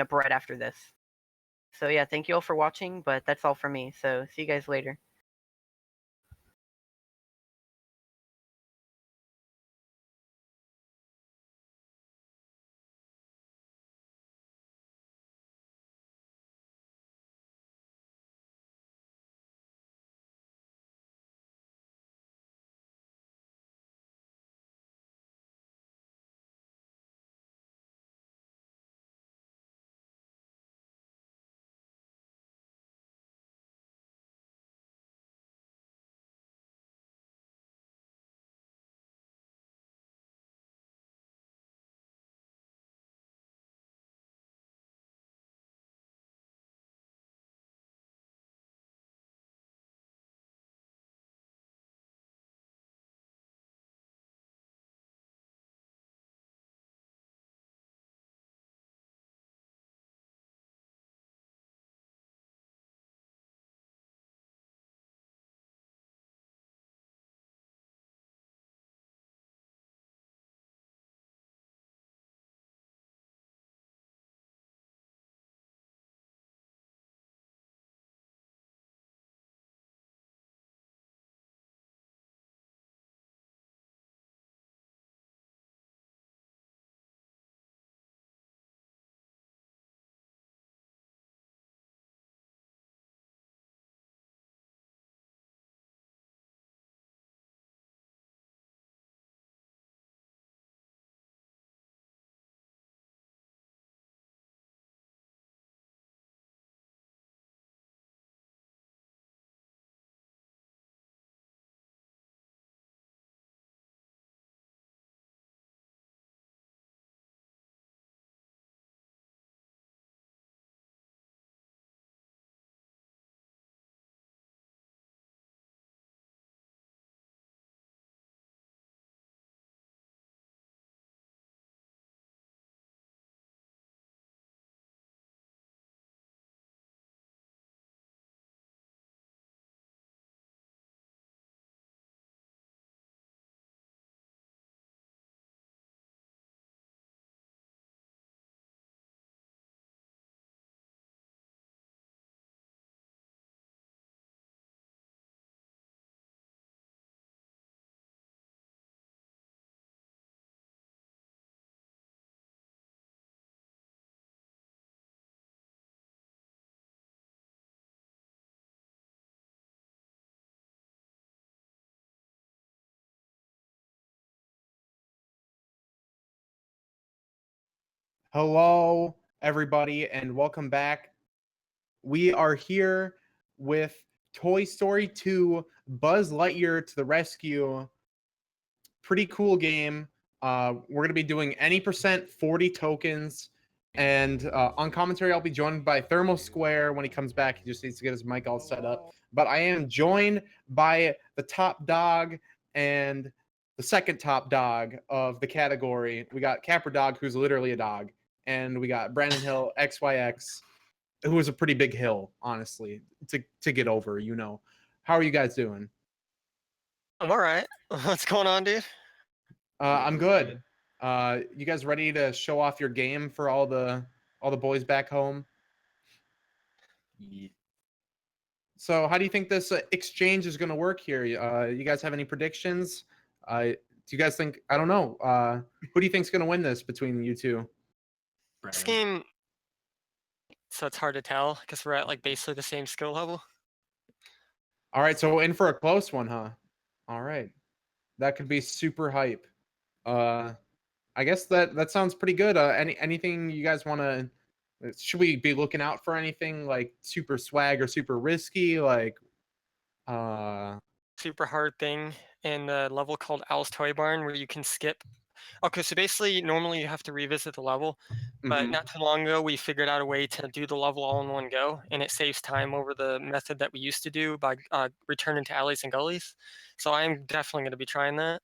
up right after this. So yeah, thank you all for watching, but that's all for me. So see you guys later. Hello, everybody, and welcome back. We are here with Toy Story 2 Buzz Lightyear to the Rescue. Pretty cool game. We're going to be doing any percent 40 tokens. And on commentary, I'll be joined by Thermal Square when he comes back. He just needs to get his mic all set up. But I am joined by the top dog and the second top dog of the category. We got Capridog, who's literally a dog, and we got BrandonHillXYX, who is a pretty big hill, honestly, to get over. How are you guys doing? I'm all right. What's going on, dude? I'm good. You guys ready to show off your game for all the boys back home? Yeah. So, how do you think this exchange is going to work here? You guys have any predictions? Do you guys think? I don't know. Who do you think's going to win this between you two? This game, so it's hard to tell because we're at like basically the same skill level. All right, so in for a close one, huh? All right, that could be super hype. I guess that sounds pretty good. Anything you guys want to? Should we be looking out for anything like super swag or super risky? Like, Super hard thing in the level called Al's Toy Barn where you can skip. Okay, so basically, normally you have to revisit the level, but not too long ago we figured out a way to do the level all in one go, and it saves time over the method that we used to do by returning to alleys and gullies. So I'm definitely going to be trying that.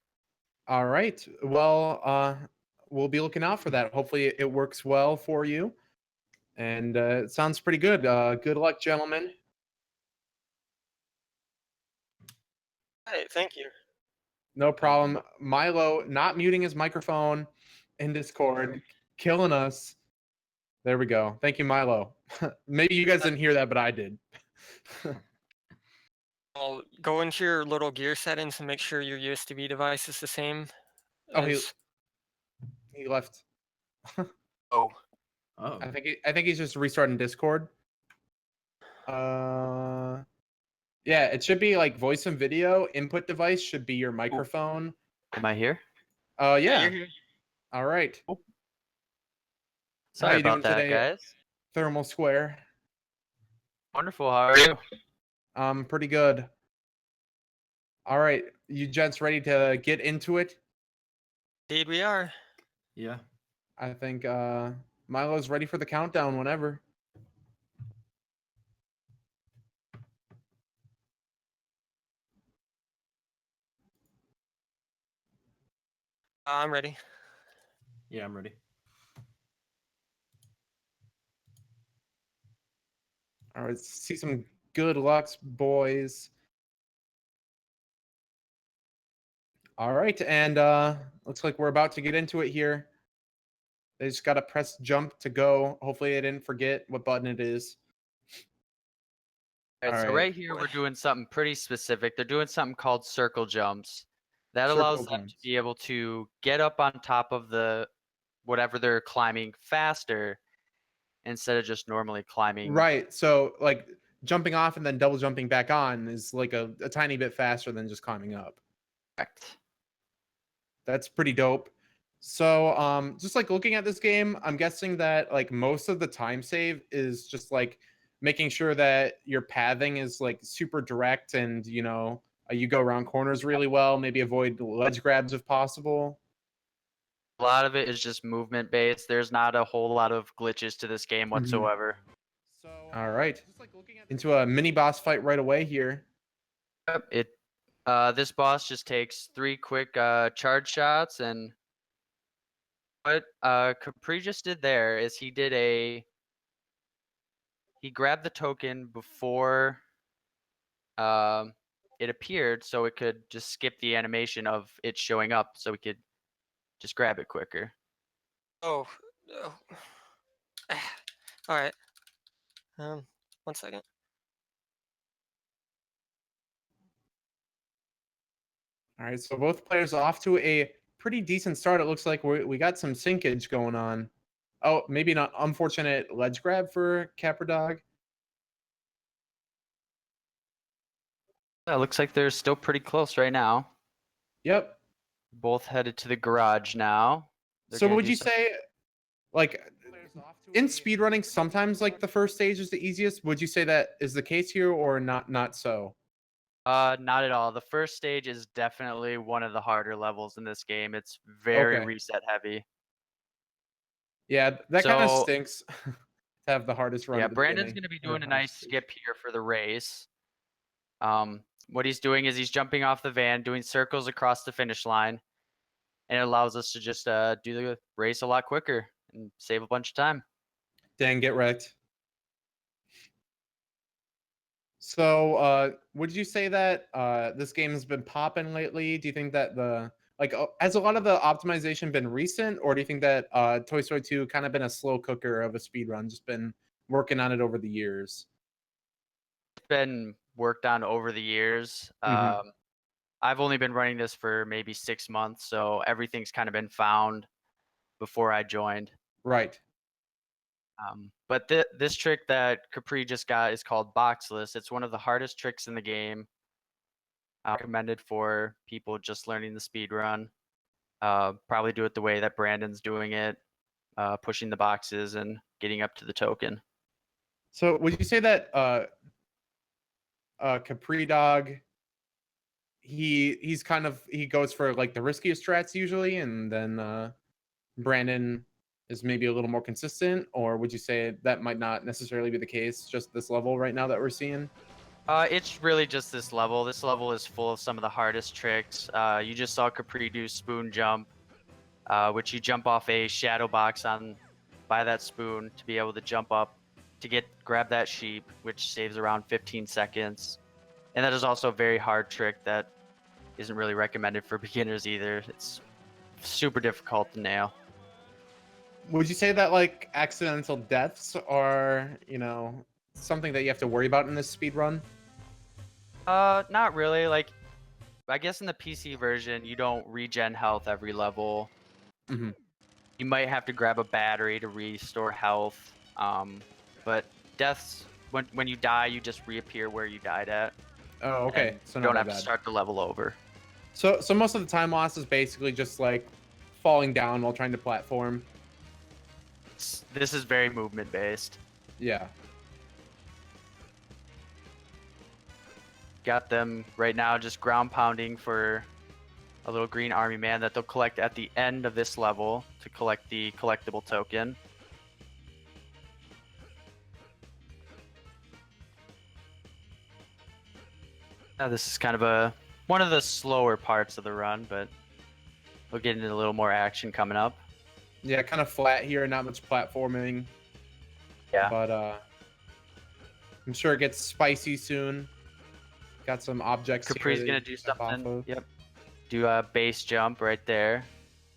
All right. Well, we'll be looking out for that. Hopefully, it works well for you. And it sounds pretty good. Good luck, gentlemen. Hey, thank you. No problem. Milo not muting his microphone in Discord, killing us. There we go. Thank you, Milo. Maybe you guys didn't hear that, but I did. I'll go into your little gear settings and make sure your USB device is the same Oh, as. he left. Oh. Oh. I think he's just restarting Discord. Yeah, it should be like voice and video. Input device should be your microphone. Am I here? Yeah. You're here. All right. Cool. How Sorry you doing about that, today, guys. Thermal Square? Wonderful. How are you? Pretty good. All right, you gents ready to get into it? Indeed, we are. Yeah. I think Milo's ready for the countdown whenever. I'm ready. Yeah, I'm ready. All right, let's see some good lucks, boys. All right, and looks like we're about to get into it here. They just got to press jump to go. Hopefully, I didn't forget what button it is. All right, so Alright. right here, we're doing something pretty specific. They're doing something called circle jumps. That Circle allows them to jumps. be able to get up on top of the whatever they're climbing faster instead of just normally climbing. Right. So, like, jumping off and then double jumping back on is like a tiny bit faster than just climbing up. Correct. That's pretty dope. So, just like looking at this game, I'm guessing that like most of the time save is just like making sure that your pathing is like super direct and you know you go around corners really well. Maybe avoid ledge grabs if possible. A lot of it is just movement based. There's not a whole lot of glitches to this game whatsoever. So, all right, into a mini boss fight right away here. Yep, this boss just takes 3 quick charge shots, and what Capri just did there is he grabbed the token before it appeared, so it could just skip the animation of it showing up, so we could just grab it quicker. Oh. All right. 1 second. All right, so both players off to a pretty decent start. It looks like we got some sinkage going on. Oh, maybe not unfortunate ledge grab for Capridog. Yeah, it looks like they're still pretty close right now. Yep. Both headed to the garage now. So would you say, like, in speedrunning, sometimes like the first stage is the easiest? Would you say that is the case here, or not so? Not at all. The first stage is definitely one of the harder levels in this game. It's very Okay. reset heavy. Yeah, that kind of So- stinks to have the hardest run. Yeah, at the Brandon's beginning, going to be or doing a hardest nice stage. skip here for the race. What he's doing is he's jumping off the van, doing circles across the finish line, and it allows us to just do the race a lot quicker and save a bunch of time. Dang, get wrecked. So, would you say that this game has been popping lately? Do you think that has a lot of the optimization been recent, or do you think that Toy Story 2 kind of been a slow cooker of a speed run, just been working on it over the years? It's been worked on over the years. Mhm. I've only been running this for maybe 6 months, so everything's kind of been found before I joined. Right. But this trick that Capri just got is called boxless. It's one of the hardest tricks in the game. Recommended for people just learning the speed run. Probably do it the way that Brandon's doing it, pushing the boxes and getting up to the token. So, would you say that Capridog, he goes for like the riskiest strats usually, and then Brandon is maybe a little more consistent, or would you say that might not necessarily be the case, just this level right now that we're seeing? It's really just this level. This level is full of some of the hardest tricks. You just saw Capri do spoon jump, which you jump off a shadow box by that spoon to be able to jump up to grab that sheep, which saves around 15 seconds. And that is also a very hard trick that isn't really recommended for beginners either. It's super difficult to nail. would you say that like accidental deaths are, something that you have to worry about in this speed run? Not really. Like, I guess in the PC version, you don't regen health every level. Mm-hmm. You might have to grab a battery to restore health. But deaths, when you die, you just reappear where you died at. Oh, okay. And So you not don't that have to bad. start the level over. So most of the time loss is basically just like falling down while trying to platform. This is very movement based. Yeah. Got them right now just ground pounding for a little green army man that they'll collect at the end of this level to collect the collectible token. Now this is kind of one of the slower parts of the run, but we'll get into a little more action coming up. Yeah, kind of flat here, not much platforming. Yeah. But I'm sure it gets spicy soon. Got some objects Capri's here gonna to do jump off something. of. Yep. Do a base jump right there.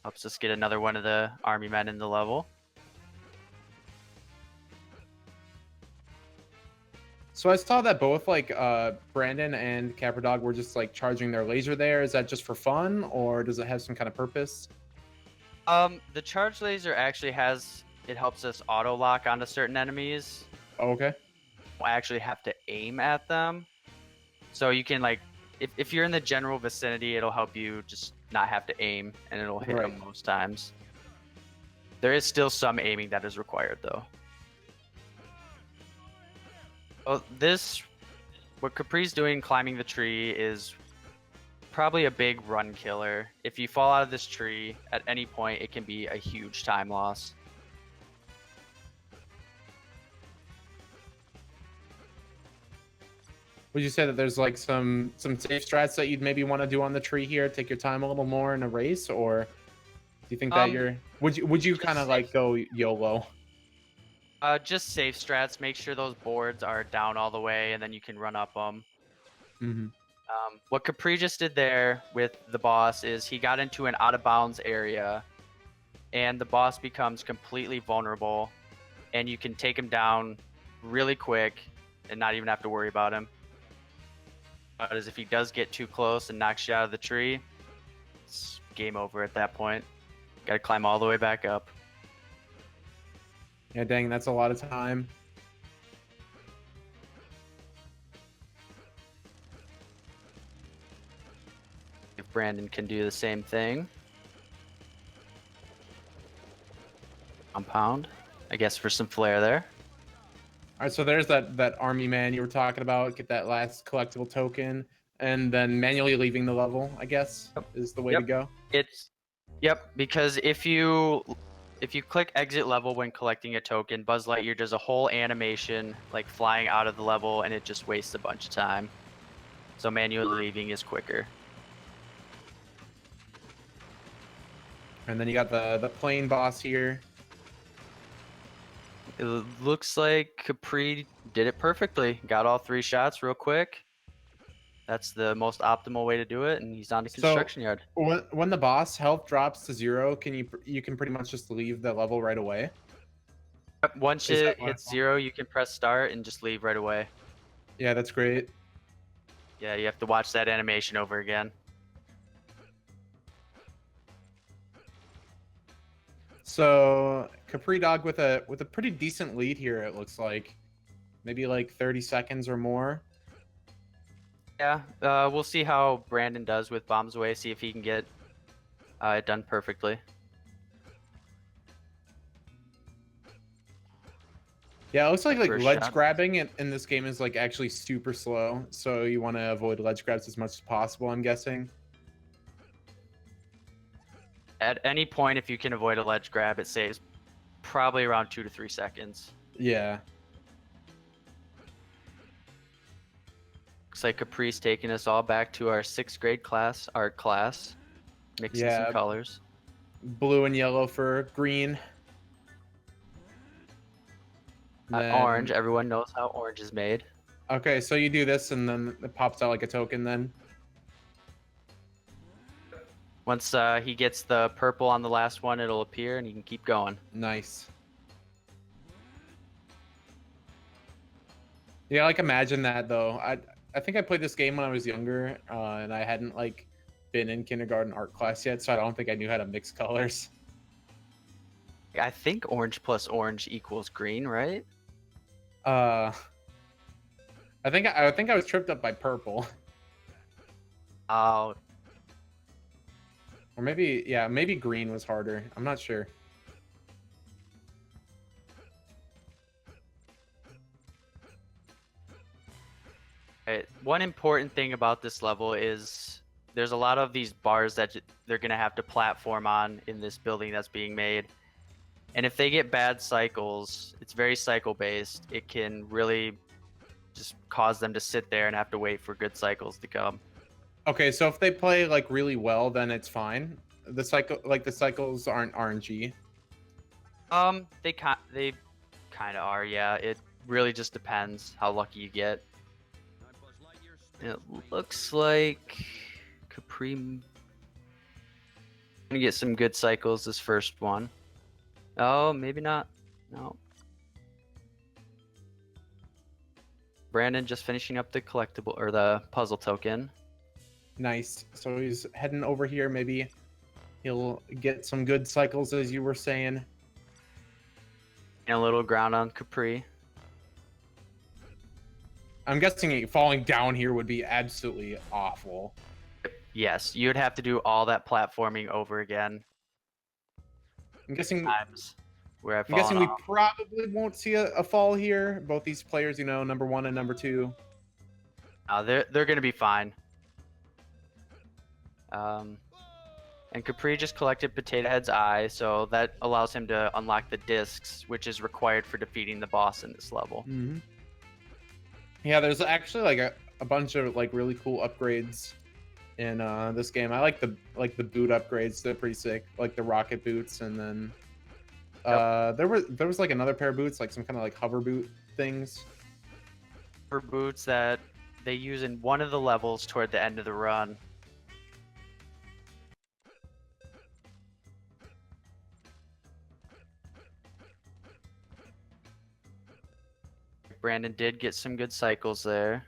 Helps us get another one of the army men in the level. So I saw that both like Brandon and Capridog were just like charging their laser there. Is that just for fun, or does it have some kind of purpose? The charge laser actually helps us auto lock onto certain enemies. Oh, okay. Don't actually have to aim at them. So you can like, if you're in the general vicinity, it'll help you just not have to aim, and it'll hit them most times. There is still some aiming that is required though. Well, what Capri's doing climbing the tree is probably a big run killer. If you fall out of this tree at any point, it can be a huge time loss. Would you say that there's like some safe strats that you'd maybe want to do on the tree here, take your time a little more in a race, or do you think that would you kind of like go YOLO? Just safe strats. Make sure those boards are down all the way, and then you can run up them. Mm-hmm. What Capri just did there with the boss is he got into an out of bounds area, and the boss becomes completely vulnerable, and you can take him down really quick and not even have to worry about him. But as if he does get too close and knocks you out of the tree, it's game over at that point. Gotta climb all the way back up. Yeah, dang, that's a lot of time. If Brandon can do the same thing. Compound, I guess, for some flair there. All right, so there's that army man you were talking about. Get that last collectible token, and then manually leaving the level, I guess, is the way to go. Because if you click exit level when collecting a token, Buzz Lightyear does a whole animation like flying out of the level, and it just wastes a bunch of time. So manually leaving is quicker. And then you got the plane boss here. It looks like Capri did it perfectly. Got all 3 shots real quick. That's the most optimal way to do it, and he's on the construction yard. When the boss health drops to 0, you can pretty much just leave the level right away? Once it hits 0, you can press start and just leave right away. Yeah, that's great. Yeah, you have to watch that animation over again. So Capridog with a pretty decent lead here, it looks like. Maybe like 30 seconds or more. Yeah, we'll see how Brandon does with Bombs Away, see if he can get it done perfectly. Yeah, it looks like ledge shot. grabbing in this game is like actually super slow, so you want to avoid ledge grabs as much as possible, I'm guessing. At any point, if you can avoid a ledge grab, it saves probably around 2 to 3 seconds. Yeah. Looks like Capri's taking us all back to our 6th grade class, art class, mixing some colors. Blue and yellow for green. Orange, everyone knows how orange is made. Okay, so you do this and then it pops out like a token then. Once he gets the purple on the last one, it'll appear and he can keep going. Nice. Yeah, like imagine that though. I think I played this game when I was younger, and I hadn't like been in kindergarten art class yet, so I don't think I knew how to mix colors. I think orange plus orange equals green, right? I think I was tripped up by purple, Oh, or maybe yeah, maybe green was harder. I'm not sure. right. One important thing about this level is there's a lot of these bars that they're gonna have to platform on in this building that's being made. And if they get bad cycles, it's very cycle based. It can really just cause them to sit there and have to wait for good cycles to come. Okay, so if they play like really well, then it's fine. The cycles aren't RNG. They kind of are, yeah. It really just depends how lucky you get. It looks like Capri gonna get some good cycles this first one. Oh, maybe not. No. Brandon just finishing up the collectible or the puzzle token. Nice. So he's heading over here. Maybe he'll get some good cycles, as you were saying. And a little ground on Capri. I'm guessing falling down here would be absolutely awful. Yes, you'd have to do all that platforming over again. I'm guessing. Times where I've I'm guessing we fallen off. probably won't see a fall here. Both these players, you know, number 1 and number 2. They're gonna be fine. And Capri just collected Potato Head's eye, so that allows him to unlock the discs, which is required for defeating the boss in this level. Mm-hmm. Yeah, there's actually like a bunch of like really cool upgrades in this game. I like the boot upgrades. They're pretty sick. Like the rocket boots, and then there was like another pair of boots, like some kind of like hover boot things. For boots that they use in one of the levels toward the end of the run. Brandon did get some good cycles there,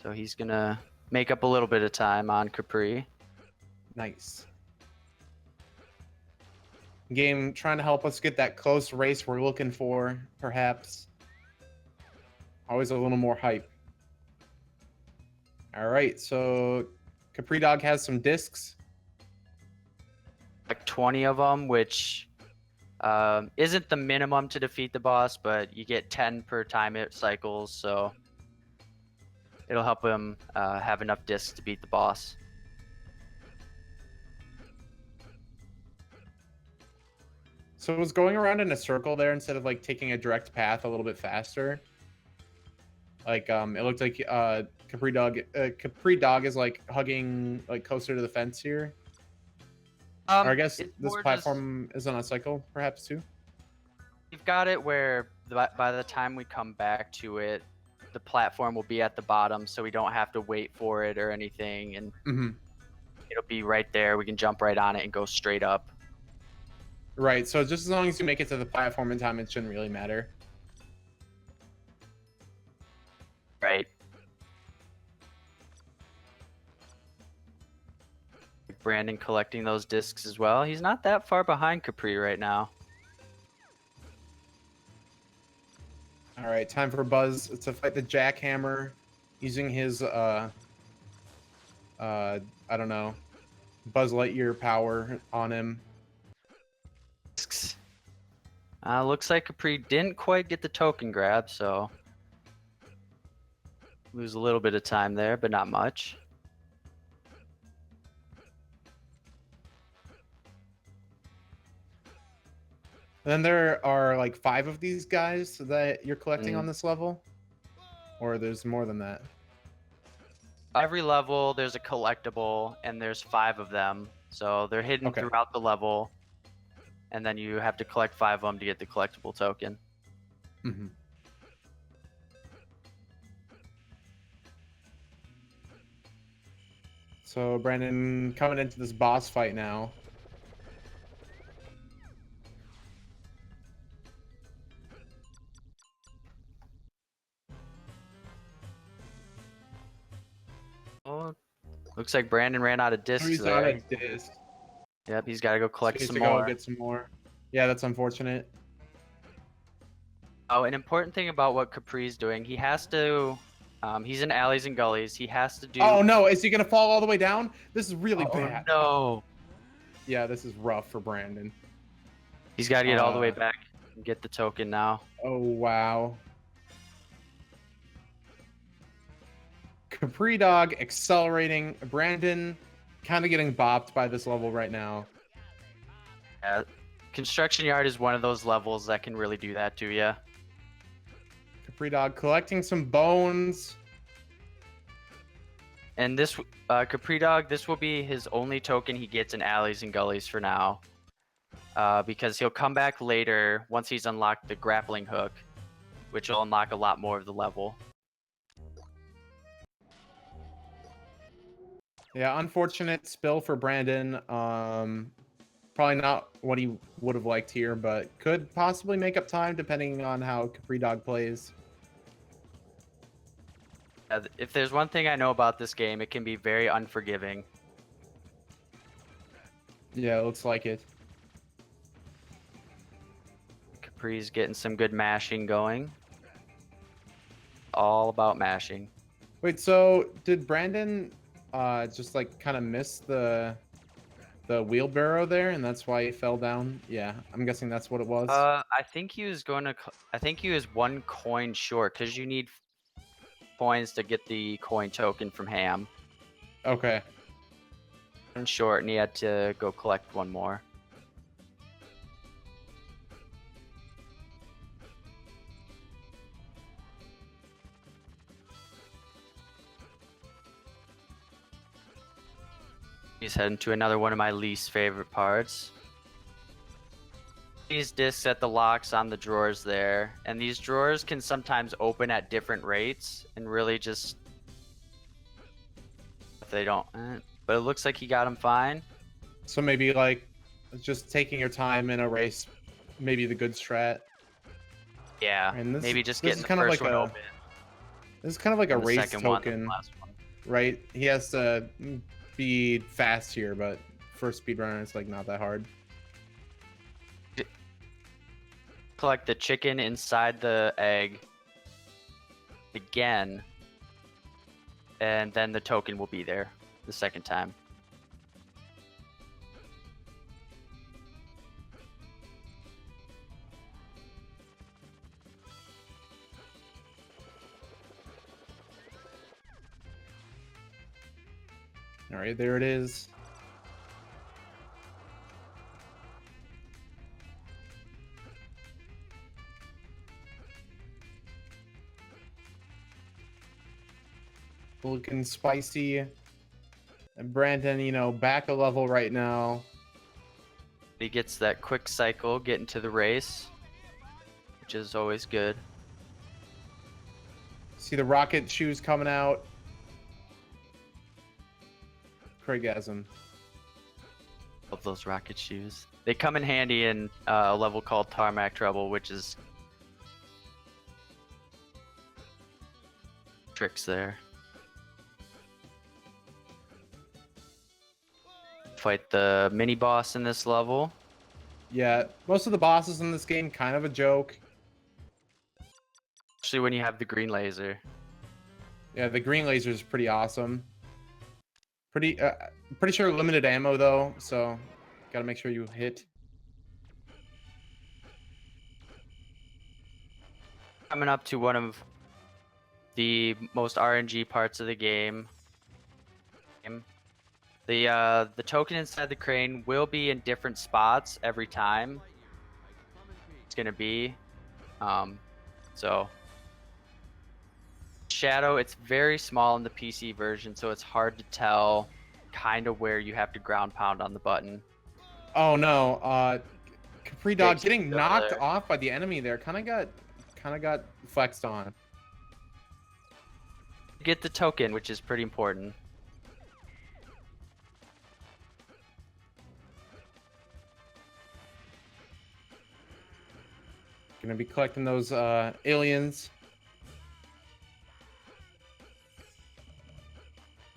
so he's gonna make up a little bit of time on Capri. Nice. Game trying to help us get that close race we're looking for, perhaps. Always a little more hype. All right, so Capri Dog has some discs. Like 20 of them, which isn't the minimum to defeat the boss, but you get 10 per time it cycles, so it'll help him have enough discs to beat the boss. So it was going around in a circle there instead of like taking a direct path a little bit faster. Like it looked like Capri Dog is like hugging like closer to the fence here. Or I guess It's this more platform is on a cycle, perhaps too. We've got it where by the time we come back to it, the platform will be at the bottom, so we don't have to wait for it or anything, and it'll be right there. We can jump right on it and go straight up. Right. So just as long as you make it to the platform in time, it shouldn't really matter. Right. Brandon collecting those discs as well. He's not that far behind Capri right now. All right, time for Buzz to fight the jackhammer using his I don't know, Buzz Lightyear power on him. Discs. Looks like Capri didn't quite get the token grab, so lose a little bit of time there, but not much. Then there are like 5 of these guys that you're collecting on this level, or there's more than that. Every level there's a collectible, and there's 5 of them, so they're hidden Okay. throughout the level, and then you have to collect 5 of them to get the collectible token. Mm-hmm. So Brandon coming into this boss fight now. Oh, looks like Brandon ran out of discs He's out there. of disc. Yep, he's got to go So collect he has some to go more. get some more. Yeah, that's unfortunate. Oh, an important thing about what Capri's doing, he has to. He's in alleys and gullies. He has to do. Oh no, is he gonna fall all the way down? This is really Oh, bad. no. Yeah, this is rough for Brandon. He's got to get all the way Uh, back and get the token now. Oh wow. Capri Dog accelerating. Brandon kind of getting bopped by this level right now. Yeah, Construction Yard is one of those levels that can really do that to you. Capri Dog collecting some bones. And this Capri Dog, this will be his only token he gets in alleys and gullies for now. Because he'll come back later once he's unlocked the grappling hook, which will unlock a lot more of the level. Yeah, unfortunate spill for Brandon. Probably not what he would have liked here, but could possibly make up time depending on how Capri Dog plays. If there's one thing I know about this game, it can be very unforgiving. Yeah, it looks like it. Capri's getting some good mashing going. All about mashing. Wait, so did Brandon just like kind of miss the wheelbarrow there, and that's why he fell down? Yeah, I'm guessing that's what it was. I think he was going to. I think he was one coin short because you need coins to get the coin token from Ham. Okay. One short, and he had to go collect one more. He's heading to another one of my least favorite parts. These discs at the locks on the drawers there, and these drawers can sometimes open at different rates and really just if they don't but it looks like he got him fine. So maybe like just taking your time in a race, maybe the good strat. Yeah, And maybe just this getting is the kind of first like one a open. this is kind of like a And the race second one, token, the last one. right? He has to be fast here, but for a speedrunner, it's like not that hard. Collect the chicken inside the egg again, and then the token will be there the second time. All right, there it is. Looking spicy. And Brandon, you know, back a level right now. He gets that quick cycle, get into the race, which is always good. See the rocket shoes coming out. Craigasm. Love those rocket shoes. They come in handy in a level called Tarmac Trouble, which is tricks there. Fight the mini boss in this level. Yeah, most of the bosses in this game kind of a joke. Especially when you have the green laser. Yeah, the green laser is pretty awesome. Pretty sure limited ammo though, so gotta make sure you hit. Coming up to one of the most RNG parts of the game. The token inside the crane will be in different spots every time. It's gonna be, so shadow. It's very small in the PC version, so it's hard to tell kind of where you have to ground pound on the button. Oh no, Capri Dog Big getting still knocked there. off by the enemy there. Kind of got flexed on. Get the token, which is pretty important. Gonna be collecting those aliens.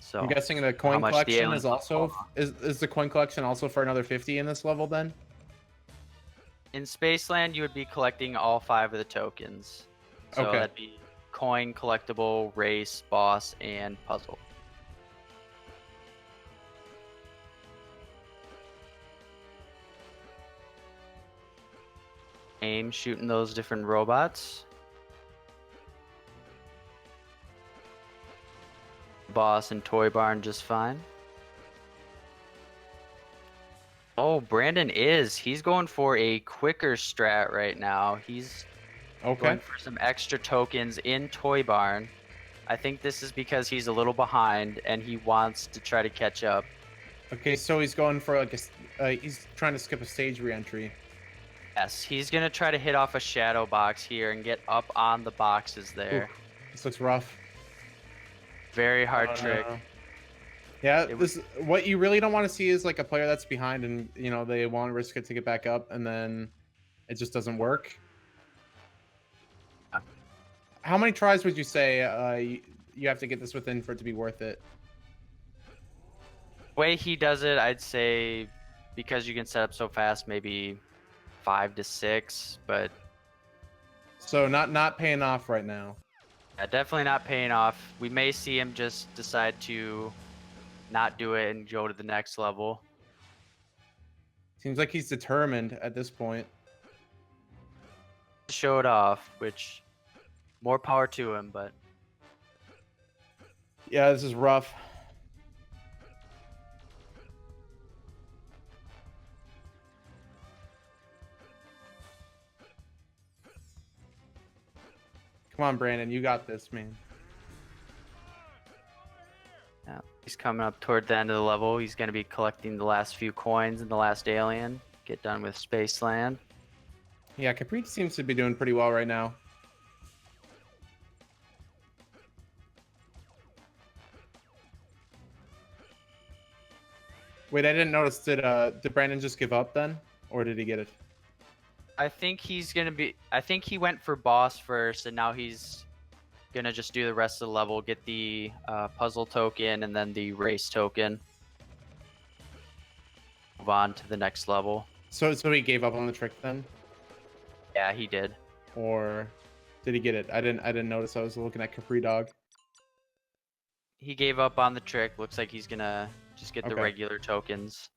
So I'm guessing the how coin much the collection aliens is will also fall. is the coin collection also for another 50 in this level then? In Spaceland, you would be collecting all 5 of the tokens. So Okay. that'd be coin, collectible, race, boss, and puzzle. Aim shooting those different robots. Boss and Toy Barn just fine. Oh, Brandon he's going for a quicker strat right now. He's Okay. going for some extra tokens in Toy Barn. I think this is because he's a little behind and he wants to try to catch up. Okay, so he's going for like he's trying to skip a stage re-entry. Yes, he's gonna try to hit off a shadow box here and get up on the boxes there. Ooh, this looks rough. Very hard Oh, trick. no. Yeah, It this what you really don't want to see is like a player that's behind and you know they want to risk it to get back up and then it just doesn't work. Yeah. How many tries would you say you have to get this within for it to be worth it? The way he does it, I'd say, because you can set up so fast, maybe 5 to 6, but So not paying off right now. definitely not paying off. We may see him just decide to not do it and go to the next level. Seems like he's determined at this point. Show it off, which more power to him, but Yeah, this is rough. Come on, Brandon, you got this, man. yeah, he's coming up toward the end of the level. He's going to be collecting the last few coins in the last alien. Get done with Spaceland. Yeah, Capri seems to be doing pretty well right now. Wait, I didn't notice. Did Brandon just give up then, or did he get it? I think he's going to be... I think he went for boss first, and now he's going to just do the rest of the level, get the puzzle token and then the race token. Move on to the next level. So he gave up on the trick then, Yeah, he did. or did he get it? I didn't notice. I was looking at Capri Dog. He gave up on the trick. Looks like he's going to just get the Okay. regular tokens.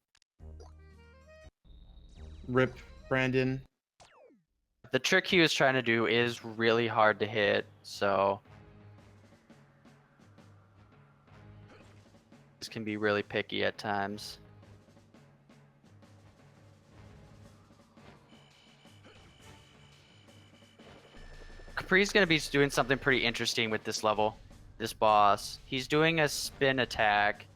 Rip Brandon. The trick he was trying to do is really hard to hit, so this can be really picky at times. Capri's going to be doing something pretty interesting with this level, this boss. He's doing a spin attack.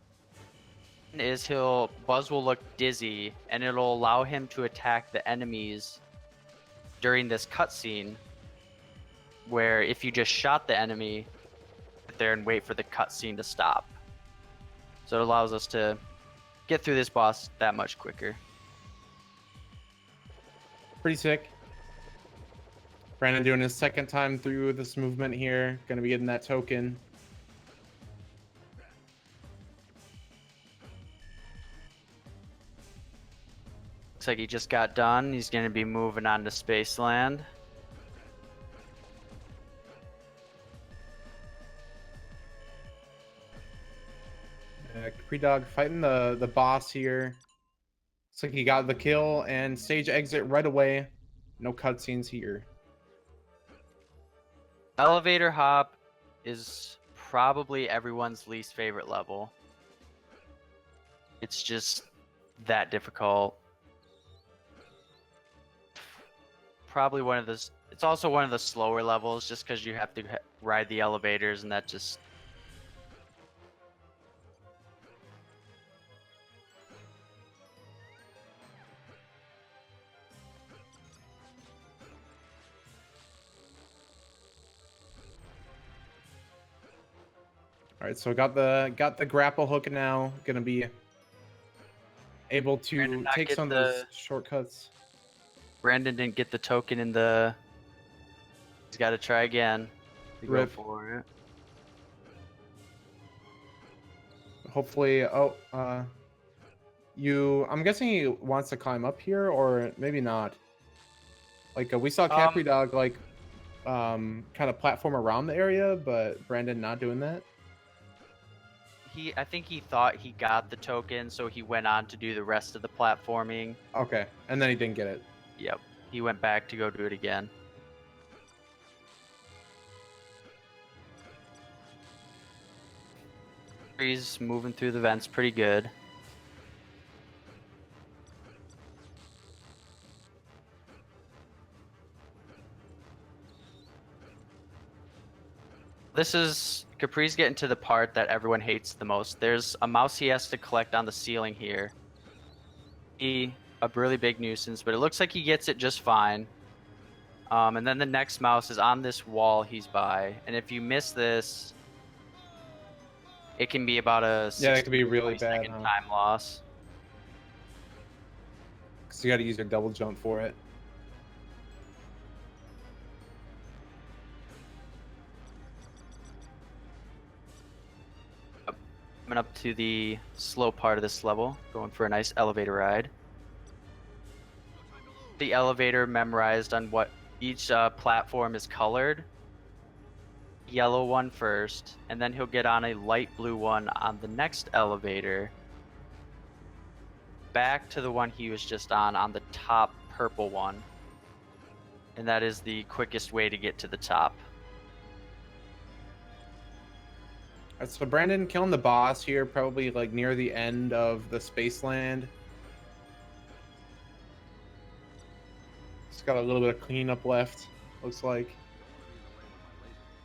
Buzz will look dizzy, and it'll allow him to attack the enemies during this cutscene, where if you just shot the enemy, sit there and wait for the cutscene to stop. So it allows us to get through this boss that much quicker. Pretty sick. Brandon doing his second time through this movement here. Gonna be getting that token. Looks like he just got done. He's going to be moving on to Spaceland. Capri Dog fighting the boss here. Looks like he got the kill and stage exit right away. No cutscenes here. Elevator hop is probably everyone's least favorite level. It's just that difficult. Probably one of the... It's also one of the slower levels just because you have to ride the elevators and that just... All right, so got the grapple hook now. Gonna be able to Brandon not take get some of those shortcuts. Brandon didn't get the token in the He's got to try again to go Rip. for it. Hopefully, I'm guessing he wants to climb up here, or maybe not. Like we saw CapridogSR like kind of platform around the area, but Brandon not doing that. I think he thought he got the token, so he went on to do the rest of the platforming. Okay, and then he didn't get it. Yep, he went back to go do it again. He's moving through the vents pretty good. This is Capri's getting to the part that everyone hates the most. There's a mouse he has to collect on the ceiling here. A really big nuisance, but it looks like he gets it just fine. And then the next mouse is on this wall he's by, and if you miss this, it can be about a Yeah, it could be really bad, 20-second huh? time loss. So you got to use your double jump for it. Coming up to the slow part of this level, going for a nice elevator ride. The elevator memorized on what each platform is colored. Yellow one first, and then he'll get on a light blue one on the next elevator. Back to the one he was just on the top purple one. And that is the quickest way to get to the top. Alright, so Brandon killing the boss here, probably like near the end of the Spaceland. It's got a little bit of cleanup left, looks like.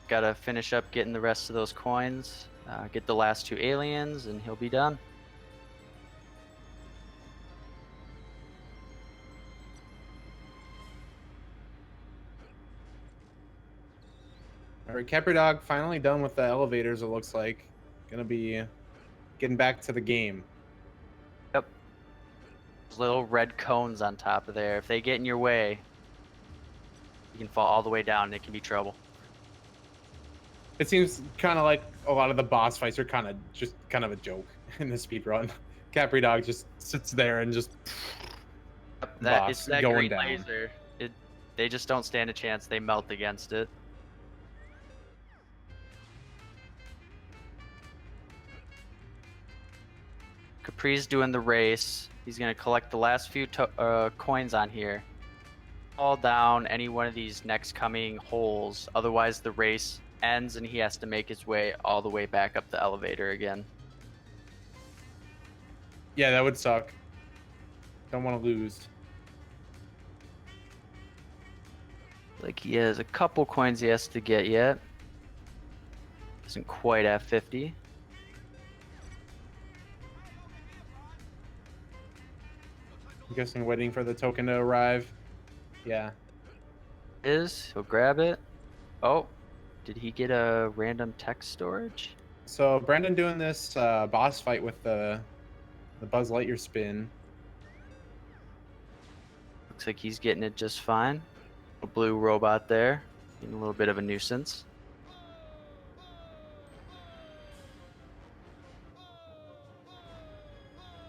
Gotta finish up getting the rest of those coins, get the last 2 aliens, and he'll be done. Alright, CapridogSR finally done with the elevators, it looks like. Gonna be getting back to the game. Yep. Those little red cones on top of there. If they get in your way, you can fall all the way down and it can be trouble. It seems kind of like a lot of the boss fights are kind of a joke in the speedrun. CapridogSR just sits there and just It's that going green down. laser. They just don't stand a chance. They melt against it. Capri's doing the race. He's gonna collect the last few coins on here. Fall down any one of these next coming holes. Otherwise, the race ends and he has to make his way all the way back up the elevator again. Yeah, that would suck. Don't want to lose. Like he has a couple coins he has to get yet. Isn't quite at 50. I'm guessing waiting for the token to arrive. Yeah. He'll grab it. Oh, did he get a random text storage? So Brandon doing this boss fight with the Buzz Lightyear spin. Looks like he's getting it just fine. A blue robot there, getting a little bit of a nuisance.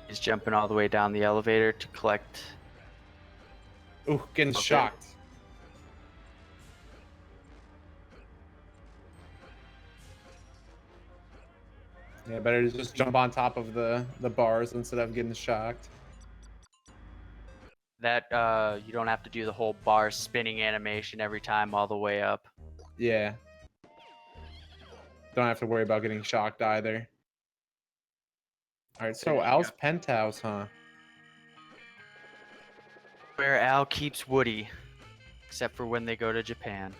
He's jumping all the way down the elevator to collect. Ooh, getting Okay. shocked. Yeah, better to just jump on top of the bars instead of getting shocked. That you don't have to do the whole bar spinning animation every time all the way up. Yeah. Don't have to worry about getting shocked either. Alright, so There you Al's go. penthouse, huh? Where Al keeps Woody, except for when they go to Japan.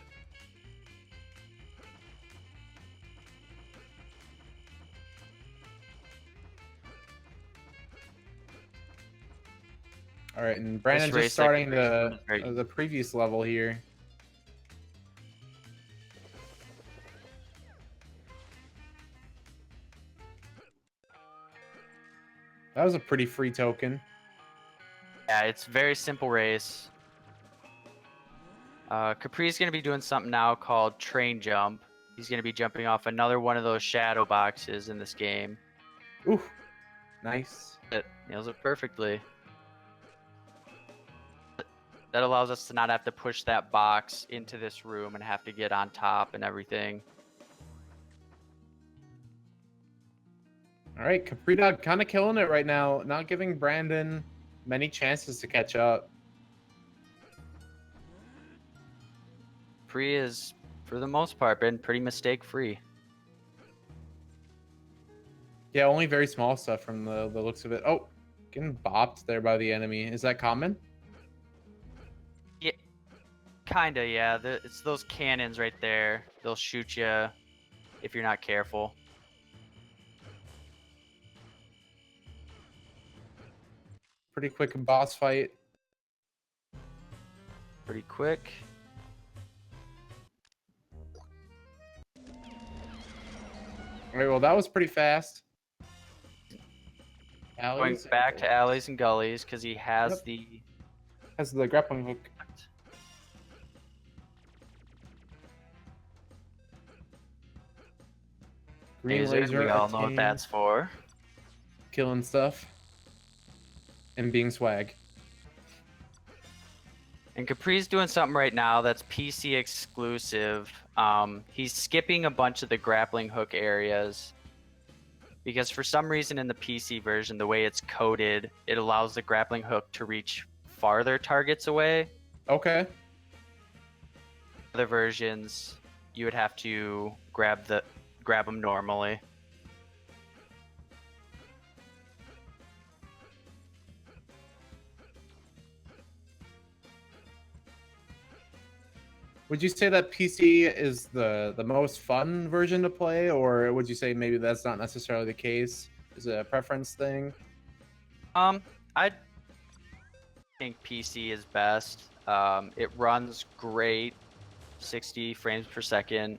Alright, and Brandon's race just starting that Capri's doing is very the previous level here. That was a pretty free token. Yeah, it's a very simple race. Capri's going to be doing something now called train jump. He's going to be jumping off another one of those shadow boxes in this game. Ooh, nice. It nails it perfectly. That allows us to not have to push that box into this room and have to get on top and everything. All right, CapriDog kind of killing it right now, not giving Brandon many chances to catch up. Capri is, for the most part, been pretty mistake-free. Yeah, only very small stuff from the looks of it. Oh, getting bopped there by the enemy. Is that common? Yeah, kinda, yeah. It's those cannons right there. They'll shoot you if you're not careful. Pretty quick boss fight. Pretty quick. All right, well, that was pretty fast. Going Alleys. back to alleys and gullies because he has Yep. the... Has the grappling hook. Green laser. We all know what arcane, that's for. killing stuff. And being swag. And Capri's doing something right now that's PC exclusive. He's skipping a bunch of the grappling hook areas because for some reason in the PC version, the way it's coded, it allows the grappling hook to reach farther targets away. Okay. Other versions, you would have to grab them normally. Would you say that PC is the most fun version to play, or would you say maybe that's not necessarily the case? Is it a preference thing? I think PC is best. It runs great, 60 frames per second.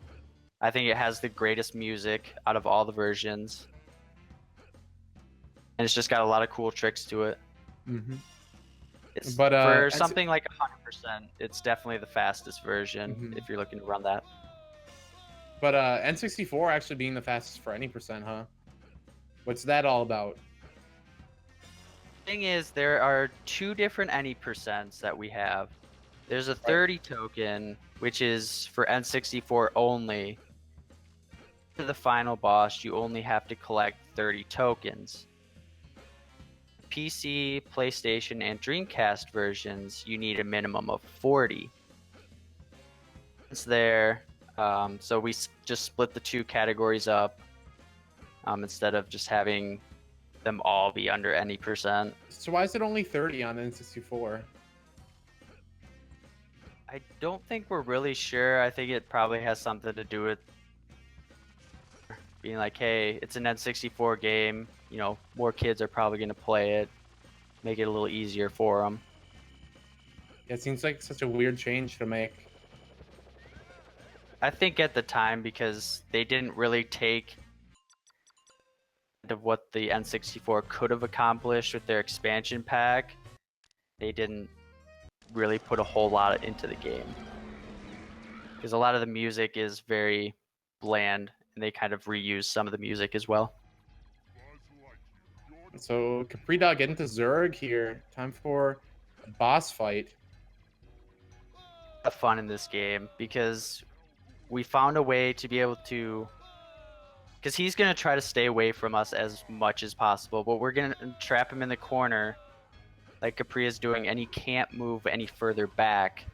I think it has the greatest music out of all the versions. And it's just got a lot of cool tricks to it. Mm-hmm. But for and something like 100%, it's definitely the fastest version if you're looking to run that. But N64 actually being the fastest for any percent, huh? What's that all about? Thing is, there are two different any percents that we have. There's a 30 token, which is for N64 only. To the final boss, you only have to collect 30 tokens. PC, PlayStation, and Dreamcast versions, you need a minimum of 40. It's there. So we just split the two categories up instead of just having them all be under any percent. So why is it only 30 on N64? I don't think we're really sure. I think it probably has something to do with being like, hey, it's an N64 game. You know, more kids are probably going to play it. Make it a little easier for them. Yeah, it seems like such a weird change to make. I think at the time, because they didn't really take of what the N64 could have accomplished with their expansion pack, they didn't really put a whole lot into the game. Because a lot of the music is very bland, and they kind of reuse some of the music as well. So CapriDog getting to Zerg here. Time for a boss fight. Have fun in this game because we found a way to be able to, because he's going to try to stay away from us as much as possible, but we're going to trap him in the corner like Capri is doing, and he can't move any further back.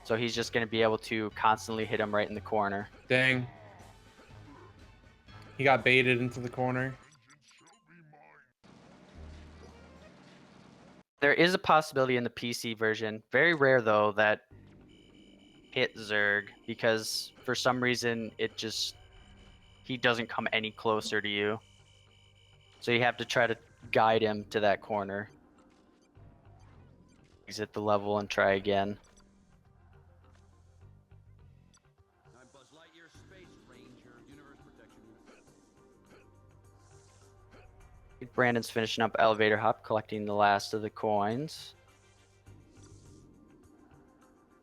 So he's just going to be able to constantly hit him right in the corner. Dang. He got baited into the corner. There is a possibility in the PC version, very rare though, that hit Zerg, because for some reason he doesn't come any closer to you. So you have to try to guide him to that corner. Exit the level and try again. I'm Buzz Lightyear, Space Ranger, Universe Protection Unit. Brandon's finishing up elevator hop, collecting the last of the coins.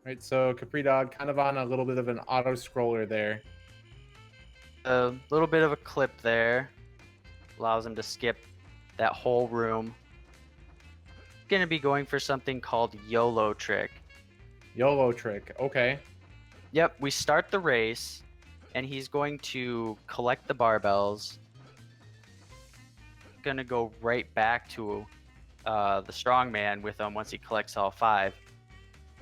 Right, so CapriDog kind of on a little bit of an auto scroller there. A little bit of a clip there allows him to skip that whole room. Gonna be going for something called YOLO trick. YOLO trick. Okay. Yep, we start the race, and he's going to collect the barbells. Gonna go right back to the strongman with him once he collects all 5.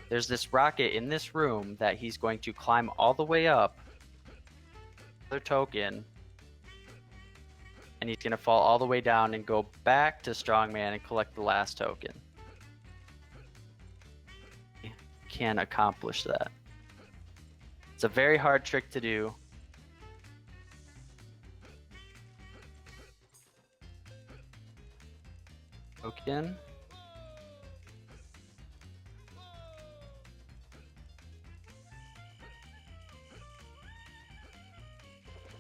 There's this rocket in this room that he's going to climb all the way up. Another token. And he's gonna fall all the way down and go back to strongman and collect the last token. He can accomplish that. It's a very hard trick to do. Token.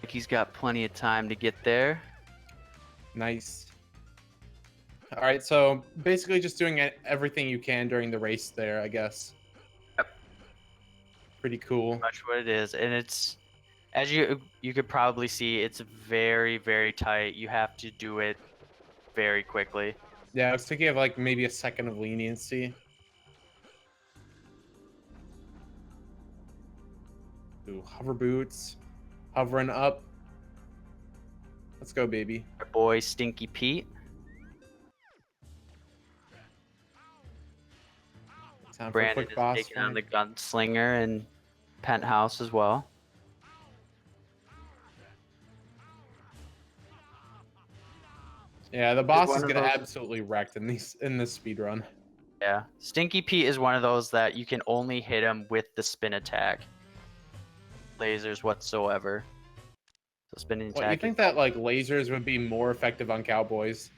Like he's got plenty of time to get there. Nice. All right, so basically just doing everything you can during the race there, I guess. Yep. Pretty cool. Much what it is, and it's, as you could probably see, it's very, very tight. You have to do it very quickly. Yeah, I was thinking of like maybe a second of leniency. Ooh, hover boots. Hovering up. Let's go, baby. Our boy Stinky Pete. Time for a Brandon quick is boss taking on the fight. gunslinger and penthouse as well. Yeah, the boss one is of gonna those- absolutely wreck in this speed run. Yeah, Stinky Pete is one of those that you can only hit him with the spin attack. Lasers whatsoever. So spinning What, attack. you think that like lasers would be more effective on cowboys?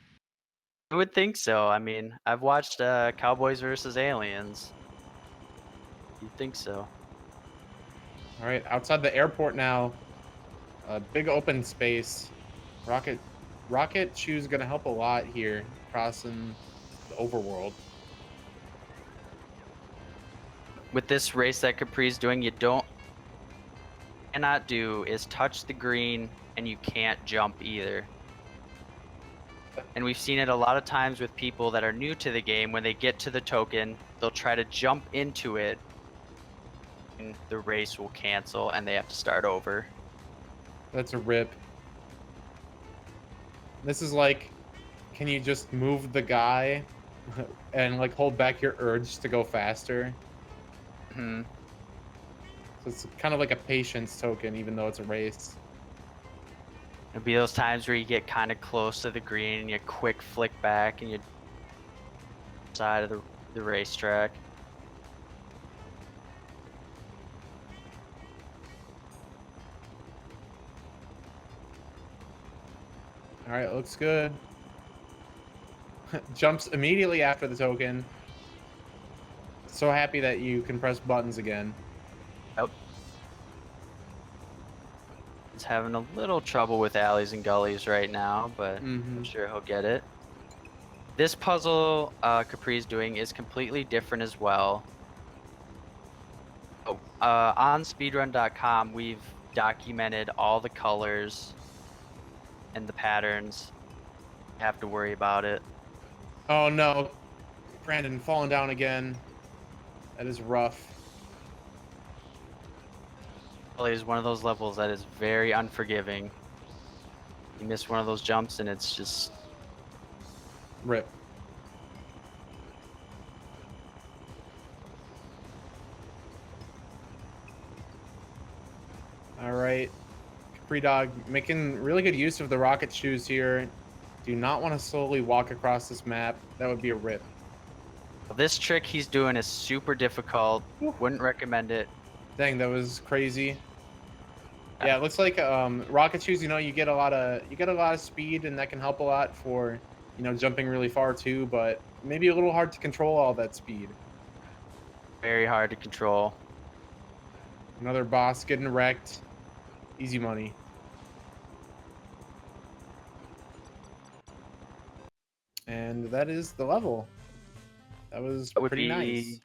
I would think so. I mean, I've watched Cowboys versus Aliens. You'd think so. All right, outside the airport now. A big open space. Rocket shoe's gonna help a lot here, crossing the overworld. With this race that Capri's doing, you cannot do is touch the green, and you can't jump either. And we've seen it a lot of times with people that are new to the game. When they get to the token, they'll try to jump into it, and the race will cancel, and they have to start over. That's a rip. This is like, can you just move the guy and like hold back your urge to go faster? Hmm. So it's kind of like a patience token, even though it's a race. It'll be those times where you get kind of close to the green, and you quick flick back, and you side of the racetrack. All right, looks good. Jumps immediately after the token. So happy that you can press buttons again. Yep. He's having a little trouble with alleys and gullies right now, but I'm sure he'll get it. This puzzle Capri's doing is completely different as well. Oh, on speedrun.com, we've documented all the colors and the patterns. You have to worry about it. Oh no, Brandon falling down again. That is rough. Gully is one of those levels that is very unforgiving. You miss one of those jumps, and it's just Rip. All right, CapriDog making really good use of the rocket shoes here. Do not want to slowly walk across this map. That would be a rip. this trick he's doing is super difficult. Wouldn't recommend it. Dang, that was crazy. Yeah, it looks like rocket shoes. You know, you get a lot of speed, and that can help a lot for, you know, jumping really far too. But maybe a little hard to control all that speed. Very hard to control. Another boss getting wrecked. Easy money. And that is the level. That was That would pretty be nice.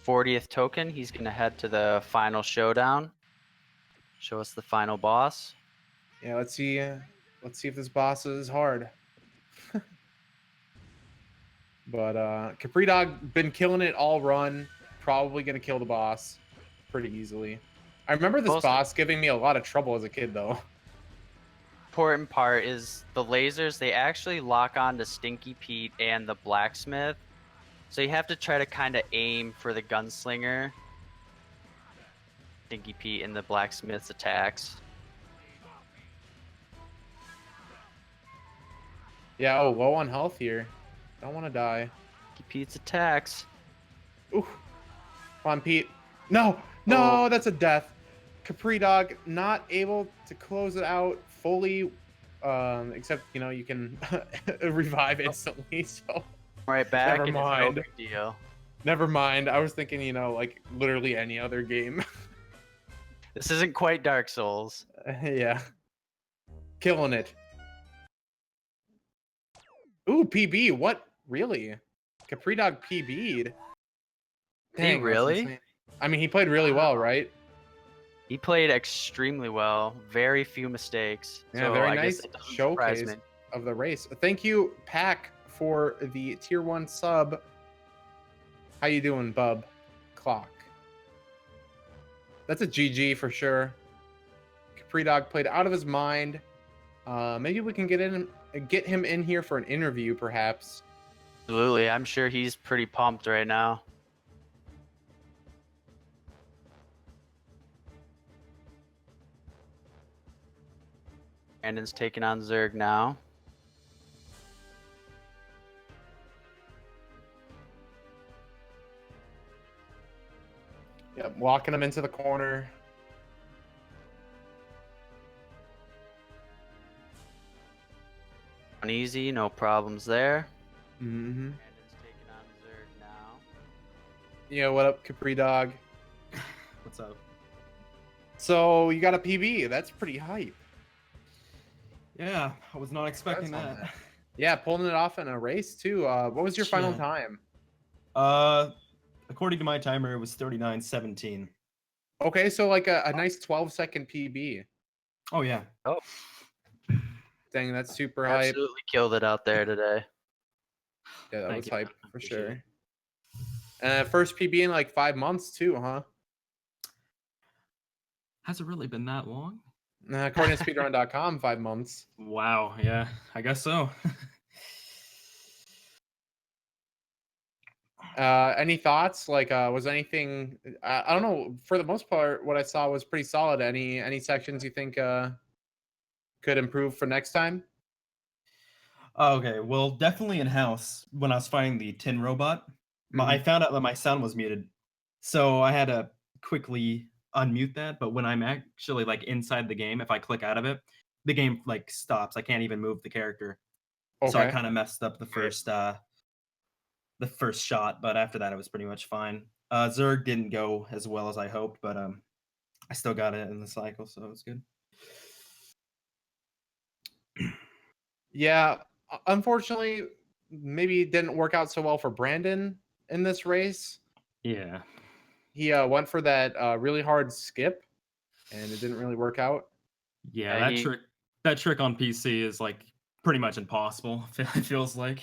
40th token, he's going to head to the final showdown. Show us the final boss. Yeah, let's see if this boss is hard. But CapridogSR been killing it all run. Probably gonna kill the boss pretty easily. I remember this Also- boss giving me a lot of trouble as a kid, though. Important part is the lasers, they actually lock on to Stinky Pete and the blacksmith. So you have to try to kind of aim for the gunslinger, Stinky Pete, and the blacksmith's attacks. Yeah, oh, low on health here. Don't want to die. Stinky Pete's attacks. Ooh. Come on, Pete. No, no, Oh. that's a death. CapridogSR not able to close it out fully, except, you know, you can revive instantly, so Right back, Never and it's no mind. big deal. never mind. I was thinking, you know, like literally any other game. This isn't quite Dark Souls. Yeah. Killing it. Ooh, PB. What? Really? CapridogSR PB'd. Dang, that's really? insane. I mean, he played really well, right? He played extremely well. Very few mistakes. Yeah, so very I nice guess it doesn't surprise showcase me. of the race. Thank you, Pack, for the tier 1 sub. How you doing, bub? Clock. That's a GG for sure. CapridogSR played out of his mind. Maybe we can get him in here for an interview, perhaps. Absolutely. I'm sure he's pretty pumped right now. Brandon's taking on Zerg now. Yep, walking him into the corner. Uneasy, no problems there. Mm-hmm. Brandon's taking on Zerg now. Yeah, what up, CapridogSR? What's up? So you got a PB. That's pretty hype. Yeah, I was not expecting Congrats on that. Yeah, pulling it off in a race too. What was your final Yeah. time? According to my timer, it was 39:17. Okay, so like a nice 12-second PB. Oh yeah. Oh, Dang, that's super hype. absolutely killed it out there today. Yeah, that Thank was you, hype man. for Appreciate sure. it. And first PB in like 5 months too, huh? Has it really been that long? According to speedrun.com, 5 months. Wow. Yeah, I guess so. Any thoughts? Like, was anything? I don't know. For the most part, what I saw was pretty solid. Any sections you think could improve for next time? Okay, well, definitely in house when I was fighting the tin robot, I found out that my sound was muted, so I had to quickly unmute that. But when I'm actually like inside the game, if I click out of it, the game like stops. I can't even move the character. So I Okay. kind of messed up the first shot, but after that it was pretty much fine. Zerg didn't go as well as I hoped, but I still got it in the cycle, so it was good. Yeah, unfortunately, maybe it didn't work out so well for Brandon in this race. Yeah. He went for that really hard skip, and it didn't really work out. Yeah, Yeah, that trick on PC is like pretty much impossible. It feels like.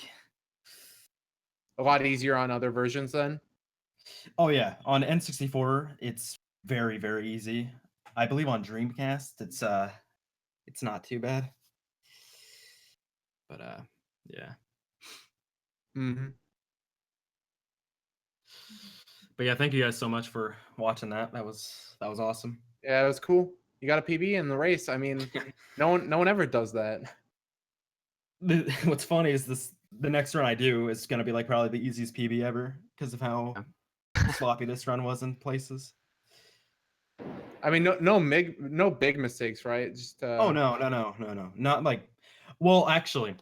A lot easier on other versions then. Oh yeah, on N64 it's very very easy. I believe on Dreamcast it's not too bad. But yeah. Mm-hmm. But yeah, thank you guys so much for watching that. That was awesome. Yeah, it was cool. You got a PB in the race. I mean, no one ever does that. What's funny is the next run I do is gonna be like probably the easiest PB ever because of how sloppy this run was in places. I mean, no big mistakes, right? Just Oh no, not like. Well, actually,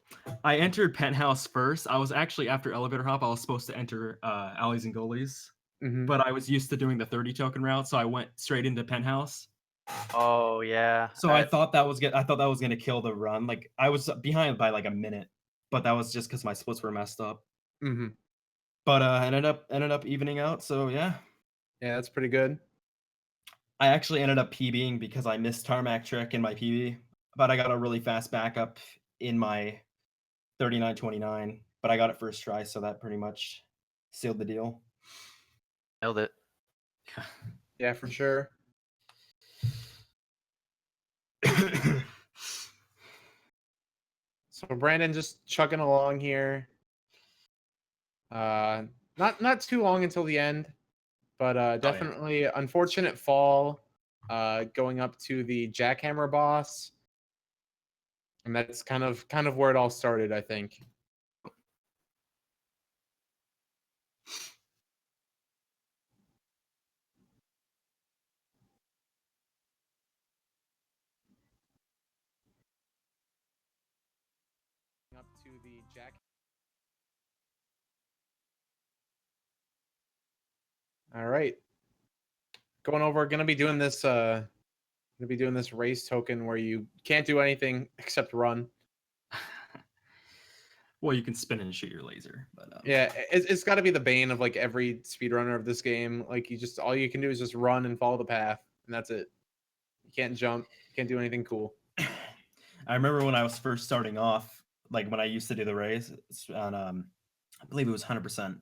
I entered penthouse first. I was actually after elevator hop. I was supposed to enter alleys and goalies, mhm. but I was used to doing the 30 token route, so I went straight into penthouse. Oh yeah. So I thought that was gonna kill the run. Like I was behind by like a minute, but that was just because my splits were messed up. Mhm. But ended up evening out. So yeah, Yeah, that's pretty good. I actually ended up PBing because I missed tarmac trick in my PB, but I got a really fast backup in my 39.29, but I got it first try, so that pretty much sealed the deal. Nailed it. Yeah, for sure. So Brandon just chugging along here. Not too long until the end, but definitely unfortunate fall. Going up to the jackhammer boss, and that's kind of where it all started, I think. Up to the jack. All right. Going over, gonna be doing this race token where you can't do anything except run. Well, you can spin and shoot your laser, but Yeah, it's got to be the bane of like every speedrunner of this game. Like all you can do is just run and follow the path, and that's it. You can't jump, can't do anything cool. I remember when I was first starting off, like when I used to do the race on I believe it was 100%.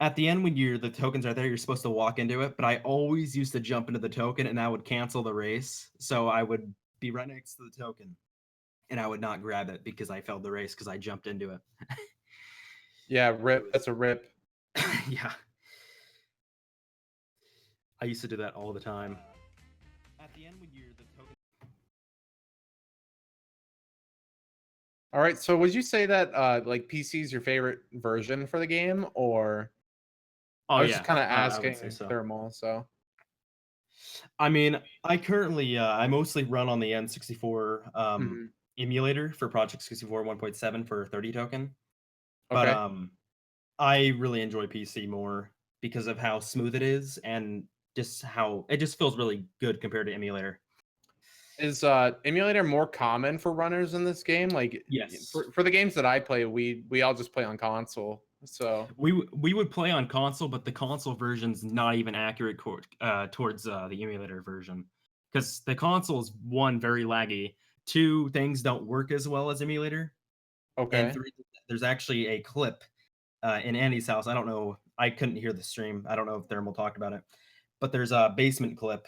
At the end when the tokens are there, you're supposed to walk into it, but I always used to jump into the token and I would cancel the race. So I would be right next to the token and I would not grab it because I failed the race because I jumped into it. Yeah, rip. That's a rip. Yeah. I used to do that all the time. At the end when the token. All right, so would you say that like PC is your favorite version for the game, or I was just kind of asking so. thermal, so I mean, I currently I mostly run on the N64 emulator for Project 64 1.7 for 30 token. But okay. I really enjoy PC more because of how smooth it is and just how it just feels really good compared to emulator. Is emulator more common for runners in this game? Like, Yes. for the games that I play, we all just play on console. So we would play on console, but the console version's not even accurate towards the emulator version because the console is one, very laggy. Two, things don't work as well as emulator. okay. And three, there's actually a clip in Andy's house. I don't know. I couldn't hear the stream. I don't know if Thermal talked about it, but there's a basement clip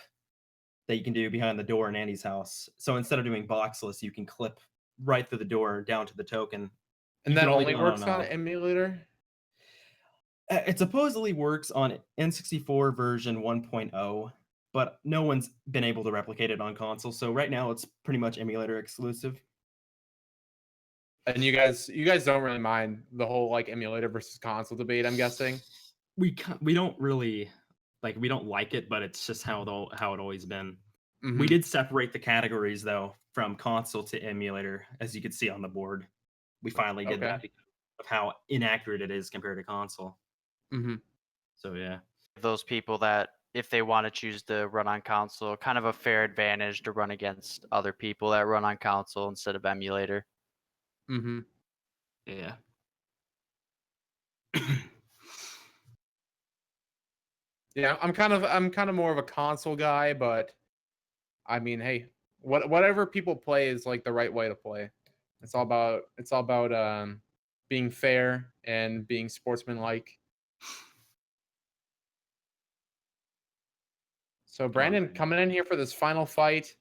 that you can do behind the door in Andy's house. So instead of doing boxless, you can clip right through the door down to the token. And You that can only do it works on emulator? It supposedly works on N64 version 1.0, but no one's been able to replicate it on console. So right now it's pretty much emulator exclusive. And you guys don't really mind the whole like emulator versus console debate, I'm guessing. We don't really we don't like it, but it's just how it always been. We did separate the categories though from console to emulator, as you could see on the board. We finally did that because of how inaccurate it is compared to console. So yeah, Those people that if they want to choose to run on console, kind of a fair advantage to run against other people that run on console instead of emulator. Yeah. Yeah, I'm kind of more of a console guy, but I mean, hey, whatever people play is like the right way to play. It's all about being fair and being sportsmanlike. So Brandon coming in here for this final fight.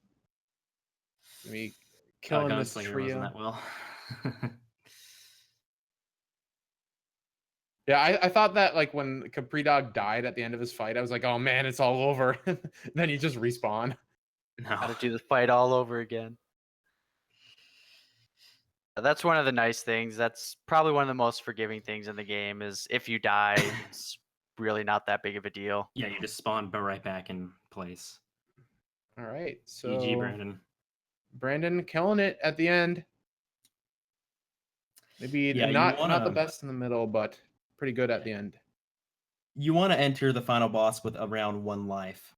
We killing this trio. Wasn't that well. Yeah, I thought that like when CapridogSR died at the end of his fight, I was like, oh man, it's all over. Then he just respawned. How to do the fight all over again. That's one of the nice things. That's probably one of the most forgiving things in the game is if you die, it's really not that big of a deal. Yeah, you just spawn right back in place. All right, so GG, Brandon. Brandon killing it at the end. Maybe not the best in the middle, but pretty good at the end. You want to enter the final boss with around 1 life.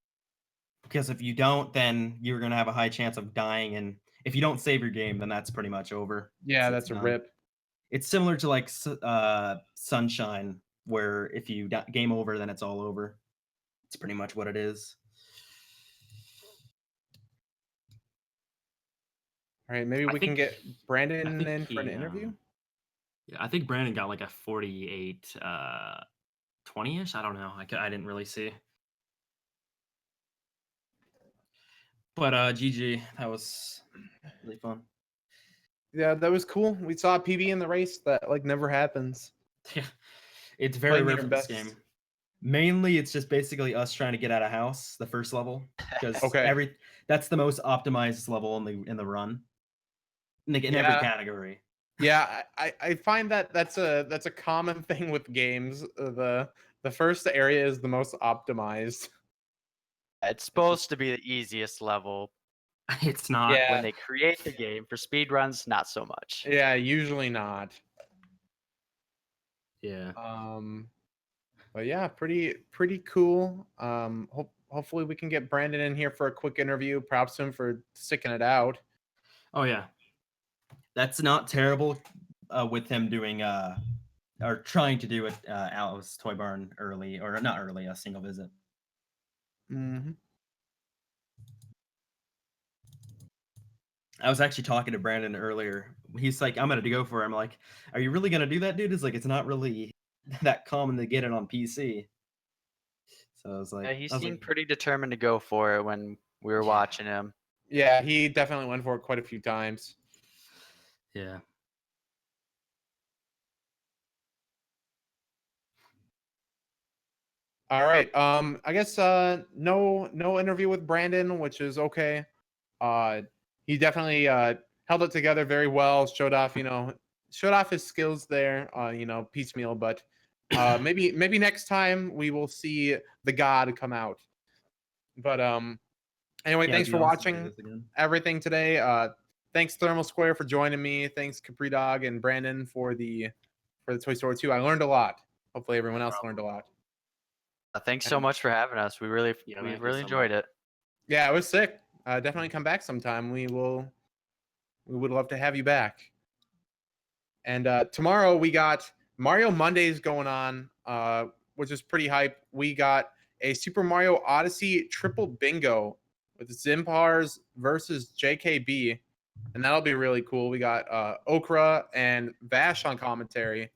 Because if you don't, then you're going to have a high chance of dying. And if you don't save your game, then that's pretty much over. Yeah, that's a rip. It's similar to like Sunshine where if you game over, then it's all over. It's pretty much what it is. All right, maybe I we can think- get Brandon think in for an he, interview. Yeah, I think Brandon got like a 48, 20-ish. I don't know. I didn't really see. But GG, that was really fun. Yeah, that was cool. We saw a PB in the race that like never happens. Yeah, it's very Playing rare your for this best. game. Mainly, it's just basically us trying to get out of house the first level because Okay. that's the most optimized level in the run. In every Yeah. category. Yeah, I find that's a common thing with games. The first area is the most optimized. It's supposed to be the easiest level. It's not. Yeah. When they create the game for speedruns, not so much. Yeah, usually not. Yeah. But yeah, pretty cool. Hopefully we can get Brandon in here for a quick interview. Props to him for sticking it out. Oh yeah. That's not terrible with him doing or trying to do it Alice Toy Barn early, or not early, a single visit. Mm-hmm. I was actually talking to Brandon earlier. He's like, I'm gonna go for it. I'm like, are you really gonna do that, dude? It's like, it's not really that common to get it on PC. So I was like, Yeah, he seemed pretty determined to go for it when we were watching him. Yeah, he definitely went for it quite a few times. Yeah. All right. I guess no interview with Brandon, which is okay. He definitely held it together very well, showed off his skills there, piecemeal, but maybe next time we will see the god come out. But anyway, yeah, thanks it'd for be awesome to do watching this again. everything today. Thanks Thermal Square for joining me. Thanks CapridogSR and Brandon for the Toy Story 2. I learned a lot. Hopefully everyone else learned a lot. Thanks so much for having us. We really Yeah, we thank you really so enjoyed much. it. Yeah, it was sick. Definitely come back sometime. We would love to have you back. And tomorrow we got Mario Mondays going on, which is pretty hype. We got a Super Mario Odyssey triple bingo with Zimpars versus JKB, and that'll be really cool. We got Okra and Vash on commentary.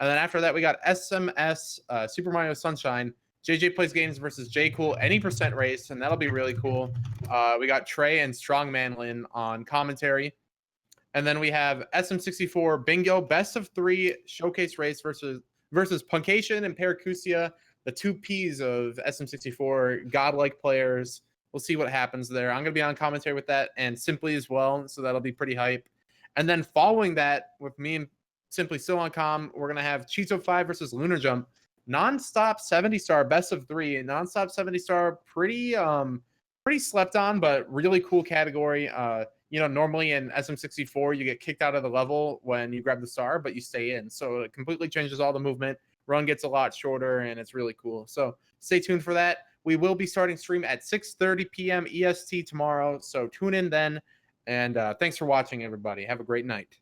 And then after that, we got SMS Super Mario Sunshine. JJ Plays Games versus J Cool any percent race, and that'll be really cool. We got Trey and Strong Manlin on commentary. And then we have SM64 Bingo Best of 3 Showcase Race versus Puncation and Paracusia, the two Ps of SM64 godlike players. We'll see what happens there. I'm going to be on commentary with that and Simply as well, so that'll be pretty hype. And then following that, with me and Simply still on comm, we're going to have Cheeto 5 versus Lunar Jump. Nonstop 70-star best of 3. Nonstop 70-star pretty slept on, but really cool category. Normally in SM64, you get kicked out of the level when you grab the star, but you stay in. So it completely changes all the movement. Run gets a lot shorter, and it's really cool. So stay tuned for that. We will be starting stream at 6:30 p.m. EST tomorrow. So tune in then. And thanks for watching, everybody. Have a great night.